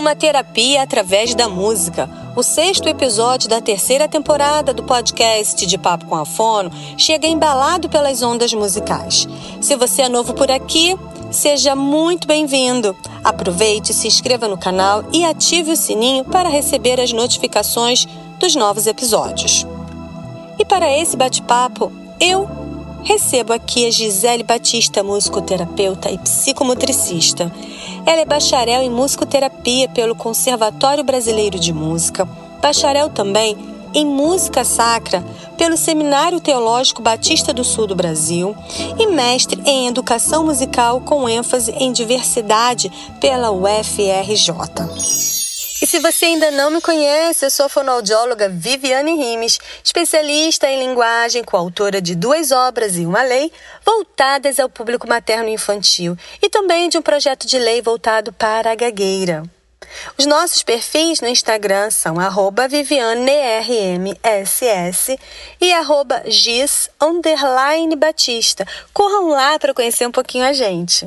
uma terapia através da música. O 6º episódio da 3ª temporada do podcast de Papo com a Fono chega embalado pelas ondas musicais. Se você é novo por aqui, seja muito bem-vindo. Aproveite, se inscreva no canal e ative o sininho para receber as notificações dos novos episódios. E para esse bate-papo, eu recebo aqui a Gisele Batista, musicoterapeuta e psicomotricista. Ela é bacharel em musicoterapia pelo Conservatório Brasileiro de Música, bacharel também em música sacra pelo Seminário Teológico Batista do Sul do Brasil e mestre em educação musical com ênfase em diversidade pela UFRJ. E se você ainda não me conhece, eu sou a fonoaudióloga Viviane Rimes, especialista em linguagem, coautora de 2 obras e uma lei voltadas ao público materno e infantil e também de um projeto de lei voltado para a gagueira. Os nossos perfis no Instagram são @VivianeRMSS e @Gis_Batista. Corram lá para conhecer um pouquinho a gente.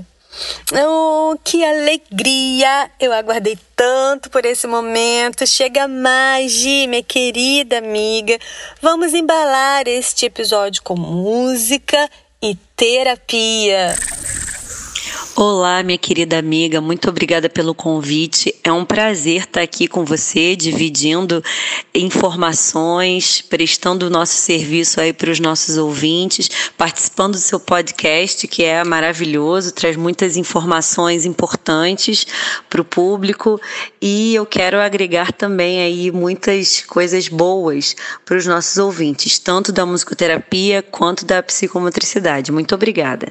Oh, que alegria! Eu aguardei tanto por esse momento. Chega mais, Gi, minha querida amiga. Vamos embalar este episódio com música e terapia. Olá, minha querida amiga, muito obrigada pelo convite. É um prazer estar aqui com você, dividindo informações, prestando o nosso serviço aí para os nossos ouvintes, participando do seu podcast, que é maravilhoso, traz muitas informações importantes para o público e eu quero agregar também aí muitas coisas boas para os nossos ouvintes, tanto da musicoterapia quanto da psicomotricidade. Muito obrigada.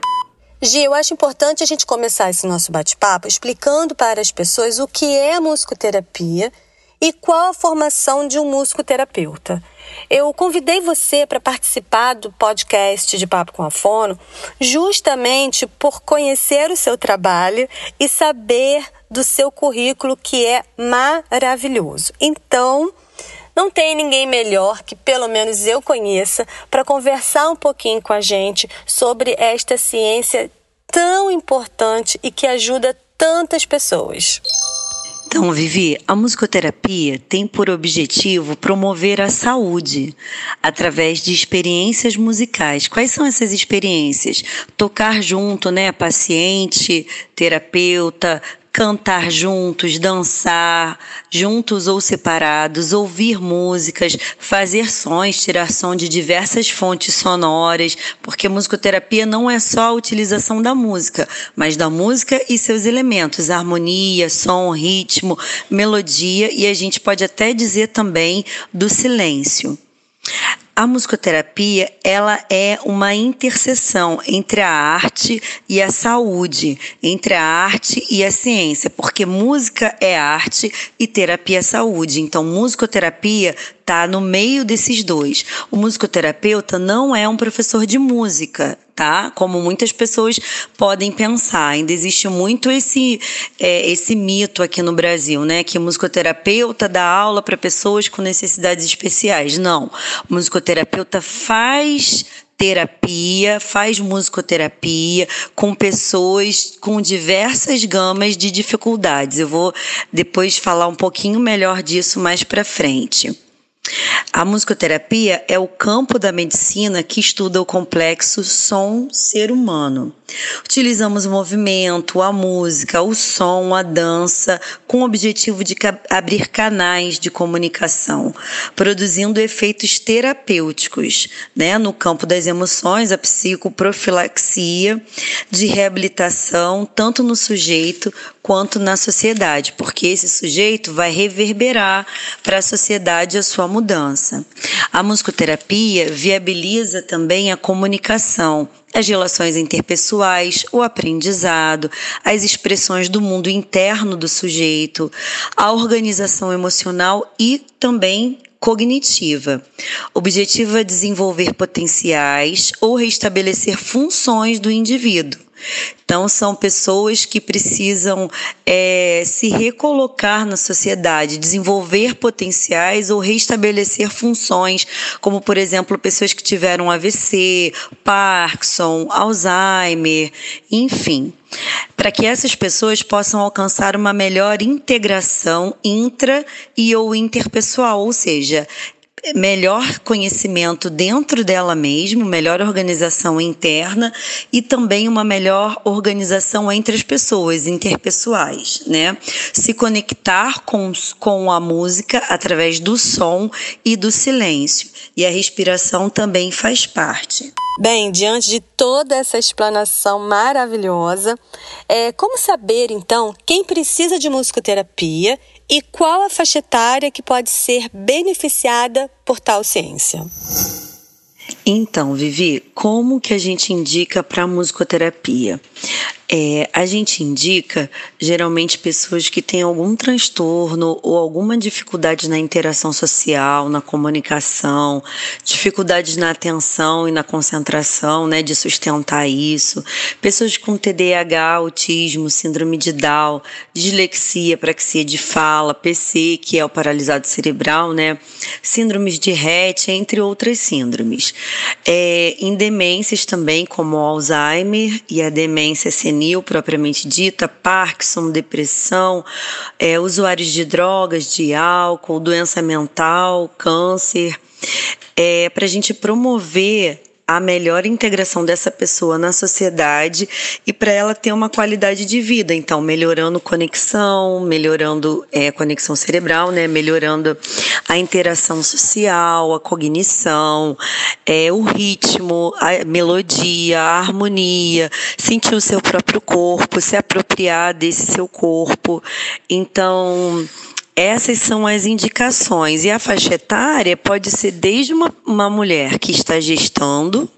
Gi, eu acho importante a gente começar esse nosso bate-papo explicando para as pessoas o que é a musicoterapia e qual a formação de um musicoterapeuta. Eu convidei você para participar do podcast de Papo com a Fono justamente por conhecer o seu trabalho e saber do seu currículo, que é maravilhoso. Então, não tem ninguém melhor que pelo menos eu conheça para conversar um pouquinho com a gente sobre esta ciência tão importante e que ajuda tantas pessoas. Então, Vivi, a musicoterapia tem por objetivo promover a saúde através de experiências musicais. Quais são essas experiências? Tocar junto, paciente, terapeuta, cantar juntos, dançar, juntos ou separados, ouvir músicas, fazer sons, tirar som de diversas fontes sonoras, porque musicoterapia não é só a utilização da música, mas da música e seus elementos, harmonia, som, ritmo, melodia e a gente pode até dizer também do silêncio. A musicoterapia, ela é uma interseção entre a arte e a saúde, entre a arte e a ciência, porque música é arte e terapia é saúde. Então, musicoterapia está no meio desses dois. O musicoterapeuta não é um professor de música, tá? Como muitas pessoas podem pensar. Ainda existe muito esse mito aqui no Brasil, que o musicoterapeuta dá aula para pessoas com necessidades especiais. Não. O musicoterapeuta faz terapia, faz musicoterapia com pessoas com diversas gamas de dificuldades. Eu vou depois falar um pouquinho melhor disso mais para frente. A musicoterapia é o campo da medicina que estuda o complexo som-ser humano. Utilizamos o movimento, a música, o som, a dança, com o objetivo de abrir canais de comunicação, produzindo efeitos terapêuticos, no campo das emoções, a psicoprofilaxia, de reabilitação, tanto no sujeito quanto na sociedade, porque esse sujeito vai reverberar para a sociedade a sua mudança. A musicoterapia viabiliza também a comunicação, as relações interpessoais, o aprendizado, as expressões do mundo interno do sujeito, a organização emocional e também cognitiva. O objetivo é desenvolver potenciais ou restabelecer funções do indivíduo. Então, são pessoas que precisam se recolocar na sociedade, desenvolver potenciais ou restabelecer funções, como, por exemplo, pessoas que tiveram AVC, Parkinson, Alzheimer, enfim, para que essas pessoas possam alcançar uma melhor integração intra- e ou interpessoal, ou seja, melhor conhecimento dentro dela mesma, melhor organização interna e também uma melhor organização entre as pessoas, interpessoais, né? Se conectar com a música através do som e do silêncio. E a respiração também faz parte. Bem, diante de toda essa explanação maravilhosa, como saber, então, quem precisa de musicoterapia e qual a faixa etária que pode ser beneficiada por tal ciência? Então, Vivi, como que a gente indica para a musicoterapia? A gente indica, geralmente, pessoas que têm algum transtorno ou alguma dificuldade na interação social, na comunicação, dificuldades na atenção e na concentração, né, de sustentar isso. Pessoas com TDAH, autismo, síndrome de Down, dislexia, praxia de fala, PC, que é o paralisado cerebral, né, síndromes de Rett, entre outras síndromes. Em demências também, como o Alzheimer e a demência senil propriamente dita, Parkinson, depressão, usuários de drogas, de álcool, doença mental, câncer, para a gente promover a melhor integração dessa pessoa na sociedade e para ela ter uma qualidade de vida. Então, melhorando conexão, melhorando conexão cerebral, né? Melhorando a interação social, a cognição, o ritmo, a melodia, a harmonia, sentir o seu próprio corpo, se apropriar desse seu corpo. Então, essas são as indicações. E a faixa etária pode ser desde uma mulher que está gestando,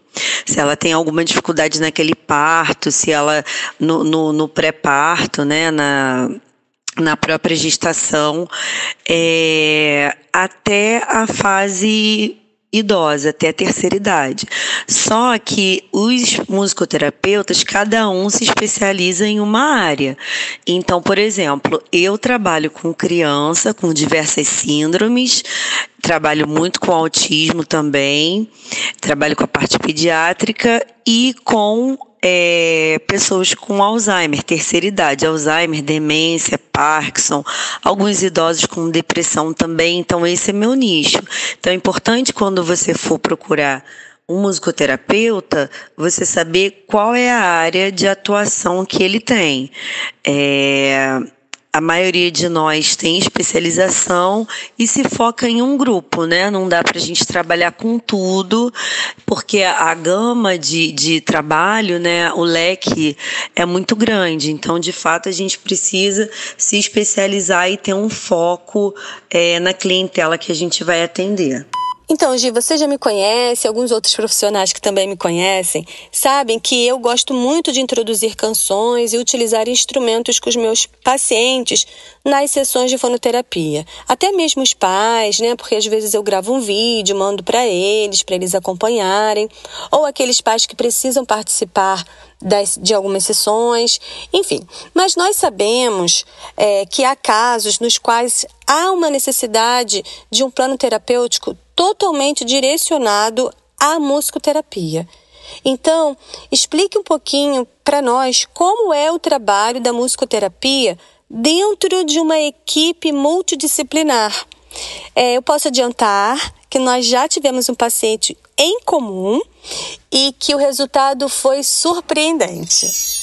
se ela tem alguma dificuldade naquele parto, se ela no pré-parto, né, na própria gestação, até a fase idosa, até a terceira idade. Só que os musicoterapeutas, cada um se especializa em uma área. Então, por exemplo, eu trabalho com criança, com diversas síndromes, trabalho muito com autismo também, trabalho com a parte pediátrica e com pessoas com Alzheimer, terceira idade, Alzheimer, demência, Parkinson, alguns idosos com depressão também, então esse é meu nicho. Então é importante quando você for procurar um musicoterapeuta, você saber qual é a área de atuação que ele tem. A maioria de nós tem especialização e se foca em um grupo, né? Não dá para a gente trabalhar com tudo, porque a gama de trabalho, né? O leque é muito grande. Então, de fato, a gente precisa se especializar e ter um foco na clientela que a gente vai atender. Então, Gi, você já me conhece, alguns outros profissionais que também me conhecem, sabem que eu gosto muito de introduzir canções e utilizar instrumentos com os meus pacientes nas sessões de fonoterapia. Até mesmo os pais, né? Porque às vezes eu gravo um vídeo, mando para eles acompanharem, ou aqueles pais que precisam participar de algumas sessões, enfim. Mas nós sabemos que há casos nos quais há uma necessidade de um plano terapêutico totalmente direcionado à musicoterapia. Então, explique um pouquinho para nós como é o trabalho da musicoterapia dentro de uma equipe multidisciplinar. Eu posso adiantar que nós já tivemos um paciente em comum e que o resultado foi surpreendente.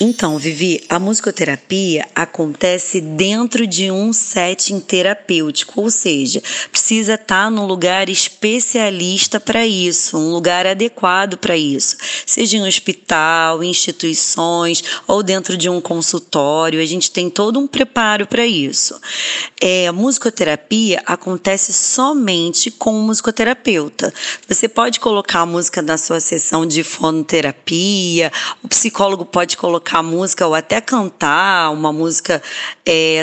Então, Vivi, a musicoterapia acontece dentro de um setting terapêutico, ou seja, precisa estar num lugar especialista para isso, um lugar adequado para isso, seja em um hospital, instituições ou dentro de um consultório, a gente tem todo um preparo para isso. A musicoterapia acontece somente com o musicoterapeuta. Você pode colocar a música na sua sessão de fonoterapia, o psicólogo pode colocar música ou até cantar uma música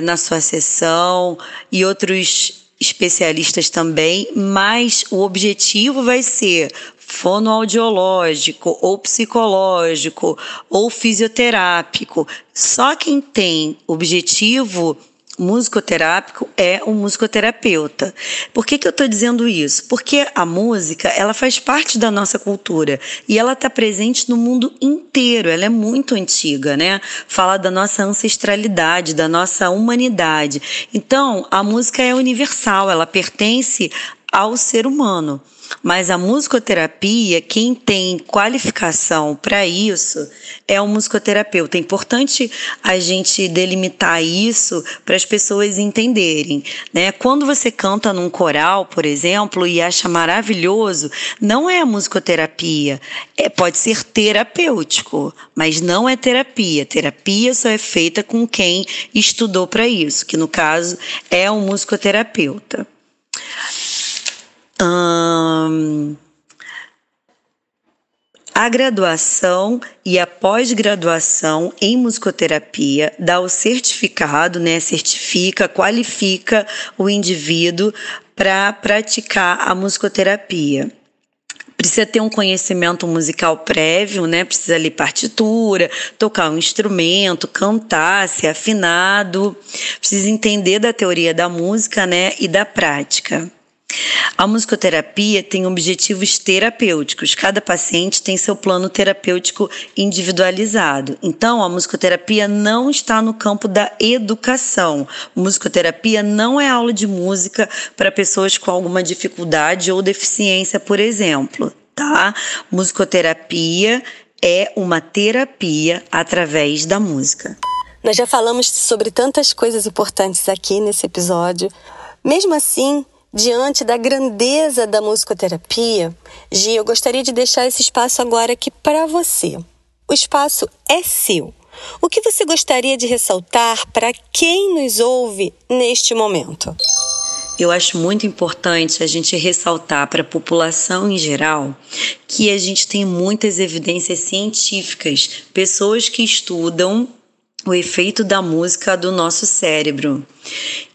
na sua sessão e outros especialistas também, mas o objetivo vai ser fonoaudiológico, ou psicológico, ou fisioterápico. Só quem tem objetivo musicoterápico é um musicoterapeuta. Por que eu estou dizendo isso? Porque a música, ela faz parte da nossa cultura e ela está presente no mundo inteiro, ela é muito antiga, né? Fala da nossa ancestralidade, da nossa humanidade. Então, a música é universal, ela pertence ao ser humano. Mas a musicoterapia, quem tem qualificação para isso é o musicoterapeuta. É importante a gente delimitar isso para as pessoas entenderem, né? Quando você canta num coral, por exemplo, e acha maravilhoso, não é a musicoterapia, pode ser terapêutico, mas não é terapia. Terapia só é feita com quem estudou para isso, que no caso é um musicoterapeuta. A graduação e a pós-graduação em musicoterapia dá o certificado, né? Certifica, qualifica o indivíduo para praticar a musicoterapia. Precisa ter um conhecimento musical prévio, né? Precisa ler partitura, tocar um instrumento, cantar, ser afinado. Precisa entender da teoria da música, né? E da prática. A musicoterapia tem objetivos terapêuticos. Cada paciente tem seu plano terapêutico individualizado. Então, a musicoterapia não está no campo da educação. Musicoterapia não é aula de música para pessoas com alguma dificuldade ou deficiência, por exemplo, tá? Musicoterapia é uma terapia através da música. Nós já falamos sobre tantas coisas importantes aqui nesse episódio. Mesmo assim, diante da grandeza da musicoterapia, Gi, eu gostaria de deixar esse espaço agora aqui para você. O espaço é seu. O que você gostaria de ressaltar para quem nos ouve neste momento? Eu acho muito importante a gente ressaltar para a população em geral que a gente tem muitas evidências científicas, pessoas que estudam o efeito da música do nosso cérebro.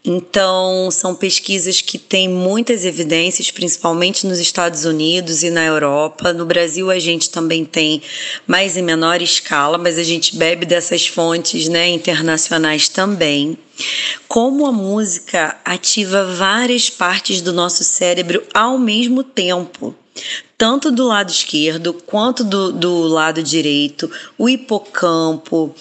Então, são pesquisas que têm muitas evidências, principalmente nos Estados Unidos e na Europa. No Brasil, a gente também tem, mais em menor escala, mas a gente bebe dessas fontes, né, internacionais também. Como a música ativa várias partes do nosso cérebro ao mesmo tempo. Tanto do lado esquerdo quanto do lado direito, o hipocampo,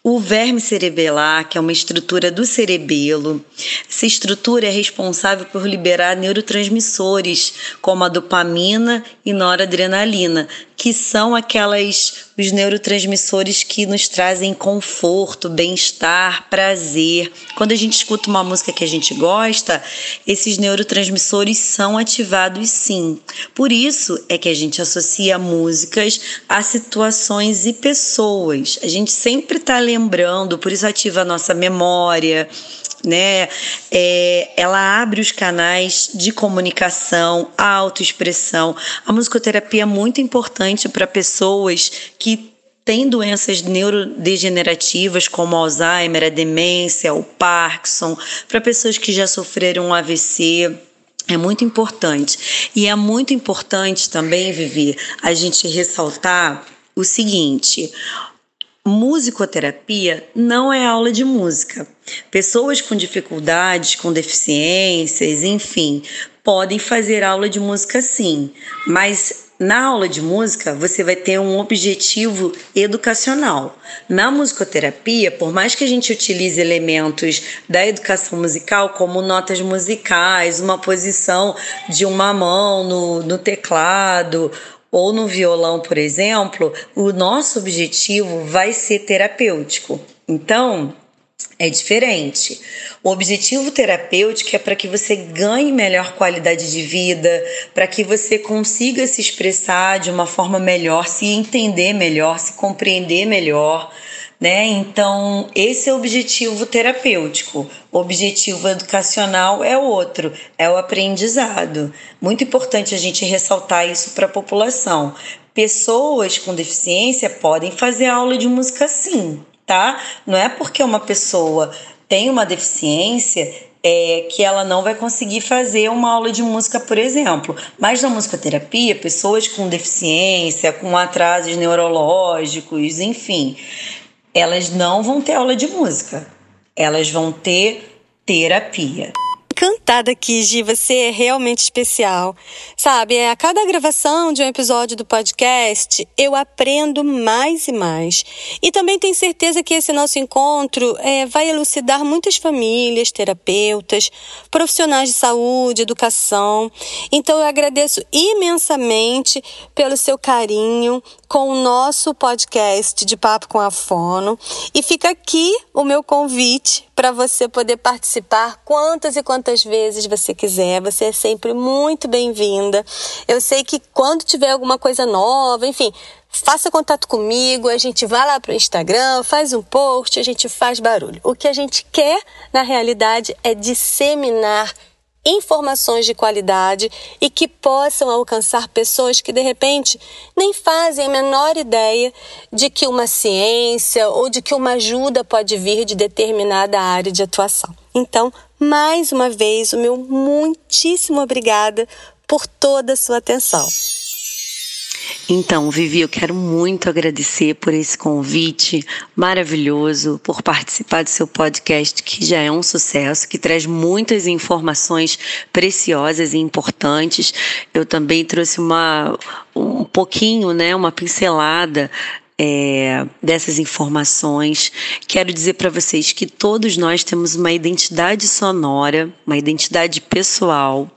o verme cerebelar, que é uma estrutura do cerebelo. Essa estrutura é responsável por liberar neurotransmissores, como a dopamina e noradrenalina, que são os neurotransmissores que nos trazem conforto, bem-estar, prazer. Quando a gente escuta uma música que a gente gosta, esses neurotransmissores são ativados sim. Por isso é que a gente associa músicas a situações e pessoas. A gente sempre está lembrando, por isso ativa a nossa memória, né? Ela abre os canais de comunicação, a autoexpressão. A musicoterapia é muito importante para pessoas que têm doenças neurodegenerativas como Alzheimer, a demência, o Parkinson, para pessoas que já sofreram um AVC. É muito importante. E é muito importante também, Vivi, a gente ressaltar o seguinte: musicoterapia não é aula de música. Pessoas com dificuldades, com deficiências, enfim, podem fazer aula de música sim, mas na aula de música você vai ter um objetivo educacional. Na musicoterapia, por mais que a gente utilize elementos da educação musical, como notas musicais, uma posição de uma mão no teclado, ou no violão, por exemplo, o nosso objetivo vai ser terapêutico. Então, é diferente. O objetivo terapêutico é para que você ganhe melhor qualidade de vida, para que você consiga se expressar de uma forma melhor, se entender melhor, se compreender melhor, né? Então, esse é o objetivo terapêutico. O objetivo educacional é outro, é o aprendizado. Muito importante a gente ressaltar isso para a população. Pessoas com deficiência podem fazer aula de música sim, tá? Não é porque uma pessoa tem uma deficiência que ela não vai conseguir fazer uma aula de música, por exemplo. Mas na musicoterapia, pessoas com deficiência, com atrasos neurológicos, enfim, elas não vão ter aula de música. Elas vão ter terapia. Encantada aqui, Gi, você é realmente especial. Sabe, a cada gravação de um episódio do podcast, eu aprendo mais e mais. E também tenho certeza que esse nosso encontro vai elucidar muitas famílias, terapeutas, profissionais de saúde, educação. Então eu agradeço imensamente pelo seu carinho com o nosso podcast de Papo com a Fono. E fica aqui o meu convite para você poder participar quantas e quantas vezes você quiser. Você é sempre muito bem-vinda. Eu sei que quando tiver alguma coisa nova, enfim, faça contato comigo, a gente vai lá para o Instagram, faz um post, a gente faz barulho. O que a gente quer, na realidade, é disseminar informações de qualidade e que possam alcançar pessoas que, de repente, nem fazem a menor ideia de que uma ciência ou de que uma ajuda pode vir de determinada área de atuação. Então, mais uma vez, o meu muitíssimo obrigada por toda a sua atenção. Então, Vivi, eu quero muito agradecer por esse convite maravilhoso, por participar do seu podcast, que já é um sucesso, que traz muitas informações preciosas e importantes. Eu também trouxe um pouquinho, uma pincelada dessas informações. Quero dizer para vocês que todos nós temos uma identidade sonora, uma identidade pessoal.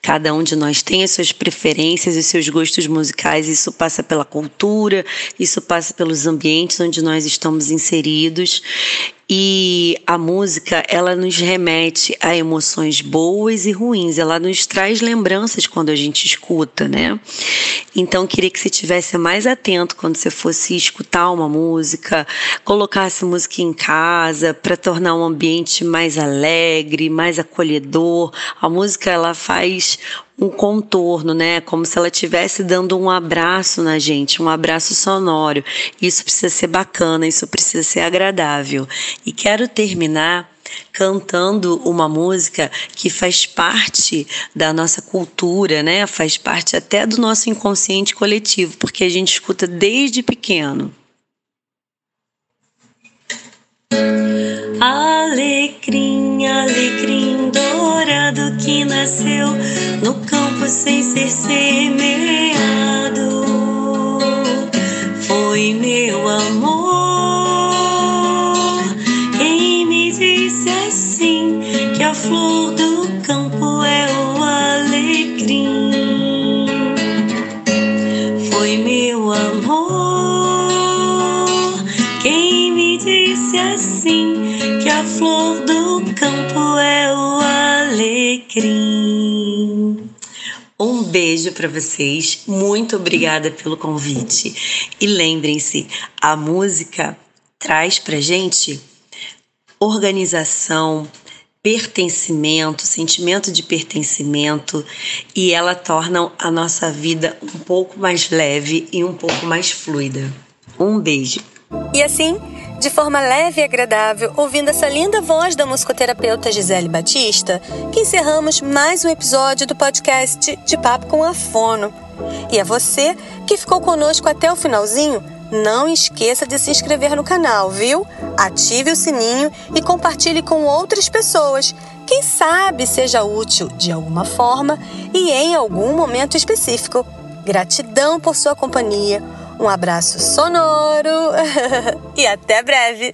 Cada um de nós tem as suas preferências e seus gostos musicais. Isso passa pela cultura, isso passa pelos ambientes onde nós estamos inseridos. E a música, ela nos remete a emoções boas e ruins. Ela nos traz lembranças quando a gente escuta, né? Então, queria que você estivesse mais atento quando você fosse escutar uma música, colocasse música em casa para tornar um ambiente mais alegre, mais acolhedor. A música, ela faz um contorno, né? Como se ela estivesse dando um abraço na gente, um abraço sonoro. Isso precisa ser bacana, isso precisa ser agradável. E quero terminar cantando uma música que faz parte da nossa cultura, né? Faz parte até do nosso inconsciente coletivo, porque a gente escuta desde pequeno. Alecrim, alecrim dourado que nasceu no campo sem ser semeado. Foi meu amor quem me disse assim que a flor do campo é o alecrim. Foi meu amor quem me disse assim que a flor do campo é o alecrim. Um beijo para vocês, muito obrigada pelo convite. E lembrem-se, a música traz pra gente organização, pertencimento, sentimento de pertencimento, e ela torna a nossa vida um pouco mais leve e um pouco mais fluida. Um beijo. E assim, de forma leve e agradável, ouvindo essa linda voz da musicoterapeuta Gisele Batista, que encerramos mais um episódio do podcast de Papo com a Fono. E a você que ficou conosco até o finalzinho, não esqueça de se inscrever no canal, viu? Ative o sininho e compartilhe com outras pessoas. Quem sabe seja útil de alguma forma e em algum momento específico. Gratidão por sua companhia. Um abraço sonoro e até breve!